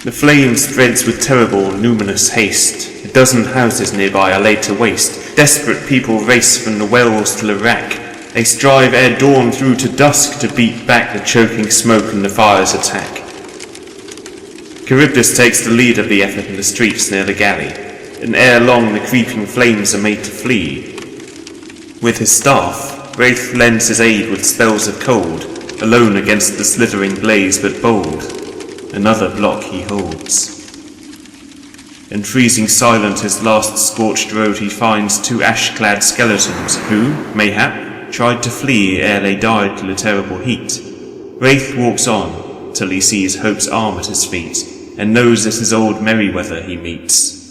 The flame spreads with terrible, luminous haste. A dozen houses nearby are laid to waste. Desperate people race from the wells to the rack. They strive ere dawn through to dusk to beat back the choking smoke and the fire's attack. Charybdis takes the lead of the effort in the streets near the galley, and ere long the creeping flames are made to flee. With his staff, Wraith lends his aid with spells of cold, alone against the slithering blaze but bold. Another block he holds. In freezing silent his last scorched road he finds two ash-clad skeletons who, mayhap, tried to flee ere they died to the terrible heat. Wraith walks on, till he sees Hope's arm at his feet, and knows it is old Merryweather he meets.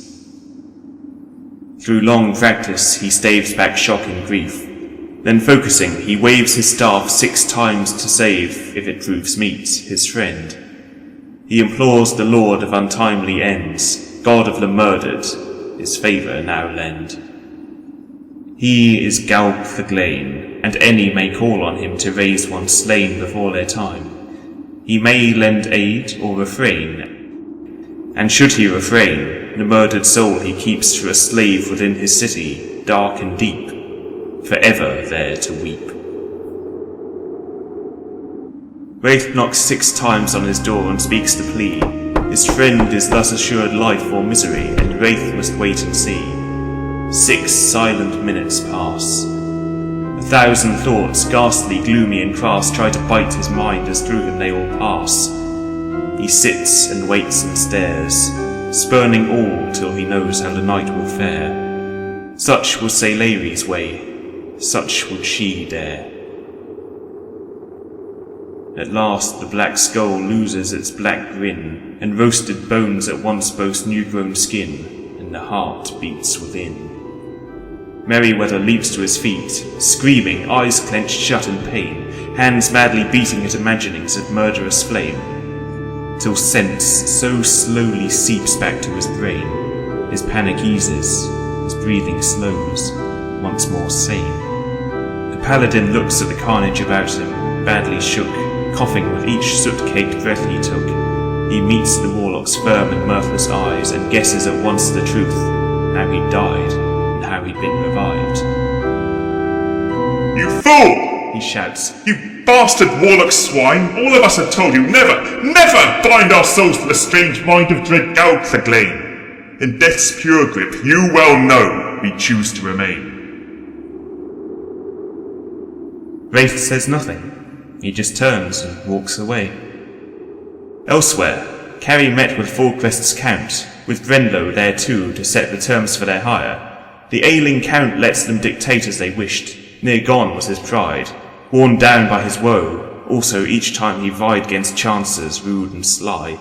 Through long practice he staves back shock and grief. Then focusing, he waves his staff 6 times to save, if it proves meet, his friend. He implores the Lord of untimely ends, God of the murdered, his favour now lend. He is Gaulk the Glain, and any may call on him to raise one slain before their time. He may lend aid or refrain, and should he refrain, the murdered soul he keeps for a slave within his city, dark and deep, forever there to weep. Wraith knocks 6 times on his door and speaks the plea. His friend is thus assured life or misery, and Wraith must wait and see. 6 silent minutes pass. 1,000 thoughts, ghastly, gloomy, and crass, try to bite his mind as through him they all pass. He sits and waits and stares, spurning all till he knows how the night will fare. Such was Sailari's way, such would she dare. At last the black skull loses its black grin, and roasted bones at once boast new-grown skin, and the heart beats within. Merryweather leaps to his feet, screaming, eyes clenched shut in pain, hands madly beating at imaginings of murderous flame, till sense so slowly seeps back to his brain, his panic eases, his breathing slows, once more sane. The paladin looks at the carnage about him, badly shook, coughing with each soot-caked breath he took. He meets the warlock's firm and mirthless eyes, and guesses at once the truth, how he'd died, and how he'd been revived. "You fool!" he shouts. "You bastard warlock swine! All of us have told you, never, never bind our souls to the strange mind of dread Gaulk the Glain. In death's pure grip, you well know we choose to remain." Wraith says nothing. He just turns and walks away. Elsewhere, Carrie met with Fallcrest's count, with Brenlo there too to set the terms for their hire. The ailing count lets them dictate as they wished. Near gone was his pride, worn down by his woe, also each time he vied against chances rude and sly.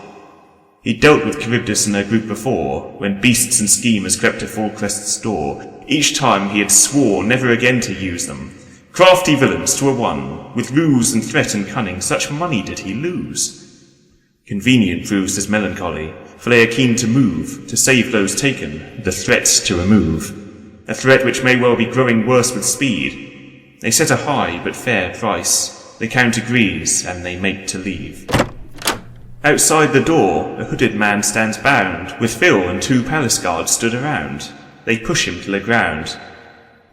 He dealt with Charybdis and her group before, when beasts and schemers crept to Fallcrest's door. Each time he had swore never again to use them. Crafty villains to a one, with ruse and threat and cunning, such money did he lose. Convenient proves his melancholy, for they are keen to move, to save those taken, the threats to remove. A threat which may well be growing worse with speed. They set a high but fair price, the count agrees, and they make to leave. Outside the door, a hooded man stands bound, with Phil and 2 palace guards stood around. They push him to the ground.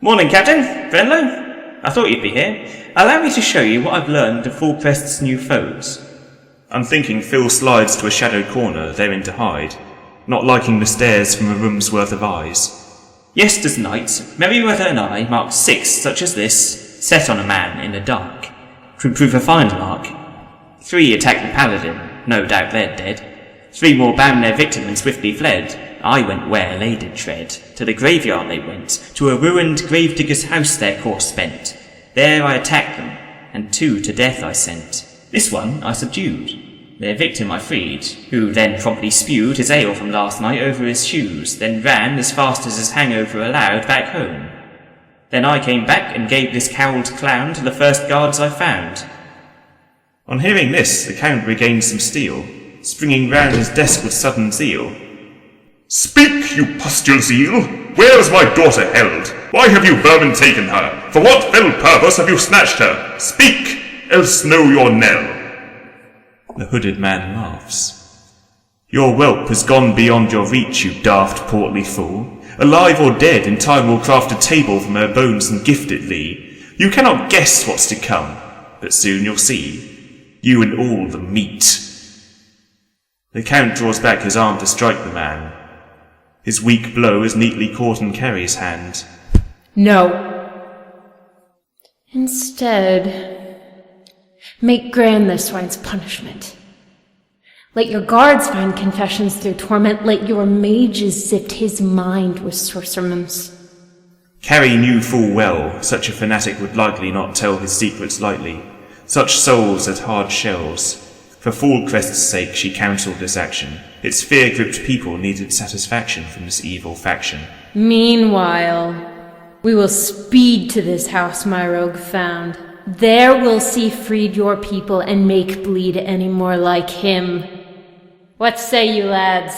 "Morning, Captain. Brenlo? I thought you'd be here. Allow me to show you what I've learned of Fallcrest's new foes." Unthinking, Phil slides to a shadowed corner, therein to hide, not liking the stares from a room's worth of eyes. "Yesterday's night, Merryweather and I marked 6 such as this, set on a man in the dark. 'Twould prove a fine lark. 3 attacked the paladin, no doubt they're dead. 3 more bound their victim and swiftly fled. I went where they did tread. To the graveyard they went, to a ruined gravedigger's house their course spent. There I attacked them, and 2 to death I sent. This one I subdued. Their victim I freed, who then promptly spewed his ale from last night over his shoes, then ran as fast as his hangover allowed back home. Then I came back and gave this cowled clown to the first guards I found." On hearing this, the count regained some steel, springing round his desk with sudden zeal. "Speak, you pustule zeal! Where is my daughter held? Why have you vermin taken her? For what fell purpose have you snatched her? Speak, else know your knell." The hooded man laughs. Your whelp has gone beyond your reach, you daft portly fool. Alive or dead, in time will craft a table from her bones and gift it thee. You cannot guess what's to come, but soon you'll see, you and all the meat. The Count draws back his arm to strike the man. His weak blow is neatly caught in Carrie's hand. No. Instead, make grand this swine's punishment. Let your guards find confessions through torment. Let your mages sift his mind with sorcerments. Carrie knew full well such a fanatic would likely not tell his secrets lightly. Such souls had hard shells. For Fallcrest's sake she counselled this action. Its fear-gripped people needed satisfaction from this evil faction. Meanwhile, we will speed to this house my rogue found. There we'll see freed your people and make bleed any more like him. What say you, lads?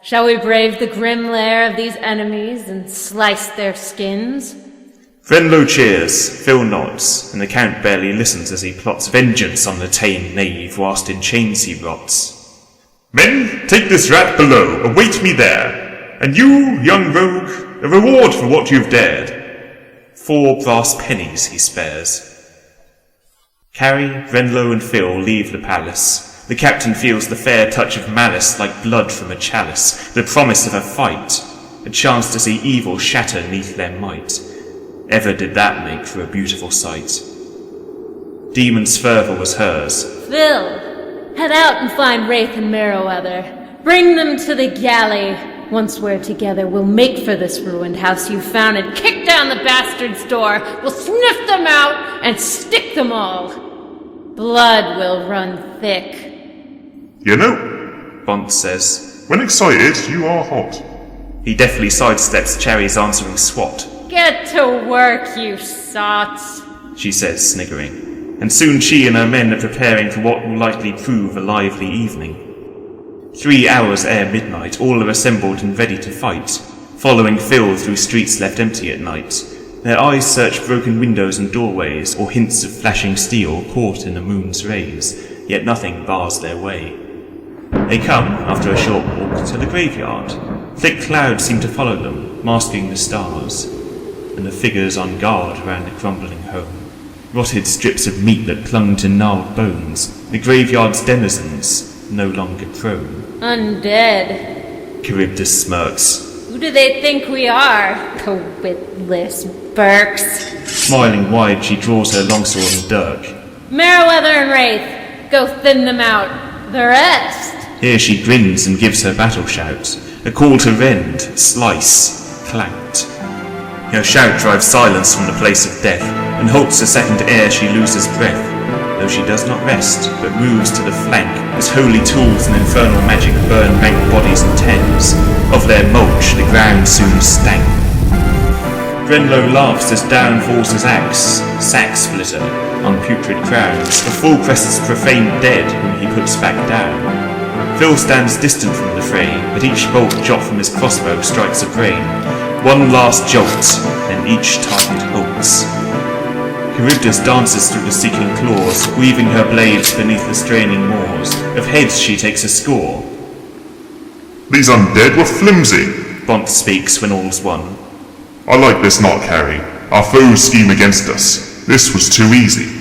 Shall we brave the grim lair of these enemies and slice their skins? Venlo cheers, Phil nods, and the Count barely listens as he plots vengeance on the tame knave whilst in chains he rots. Men, take this rat below, await me there. And you, young rogue, a reward for what you've dared. 4 brass pennies he spares. Carrie, Venlo and Phil leave the palace. The captain feels the fair touch of malice like blood from a chalice, the promise of a fight, a chance to see evil shatter neath their might. Ever did that make for a beautiful sight. Demon's fervour was hers. Phil, head out and find Wraith and Merryweather. Bring them to the galley. Once we're together, we'll make for this ruined house you found and kick down the bastard's door. We'll sniff them out and stick them all. Blood will run thick. You know, Bont says. When excited, you are hot. He deftly sidesteps Cherry's answering swat. Get to work, you sots, she says, sniggering. And soon she and her men are preparing for what will likely prove a lively evening. 3 hours ere midnight, all are assembled and ready to fight, following Phil through streets left empty at night. Their eyes search broken windows and doorways, or hints of flashing steel caught in the moon's rays, yet nothing bars their way. They come, after a short walk, to the graveyard. Thick clouds seem to follow them, masking the stars, and the figures on guard around the crumbling home. Rotted strips of meat that clung to gnarled bones, the graveyard's denizens, no longer prone. Undead. Charybdis smirks. Who do they think we are, the witless Burks? Smiling wide, she draws her longsword and dirk. Merryweather and Wraith, go thin them out. The rest. Here she grins and gives her battle shout, a call to rend, slice, clanked. Her shout drives silence from the place of death, and halts a second ere she loses breath, though she does not rest, but moves to the flank, as holy tools and infernal magic burn rank bodies and tens. Of their mulch the ground soon stank. Grenlow laughs as down falls his axe, sacks flitter on putrid crowns, the Fallcrest's profaned dead whom he puts back down. Phil stands distant from the fray, but each bolt shot from his crossbow strikes a brain. One last jolt, then each target halts. Charybdis dances through the seeking claws, weaving her blades beneath the straining maws. Of heads she takes a score. These undead were flimsy, Bont speaks when all's won. I like this not, Carrie. Our foes scheme against us. This was too easy.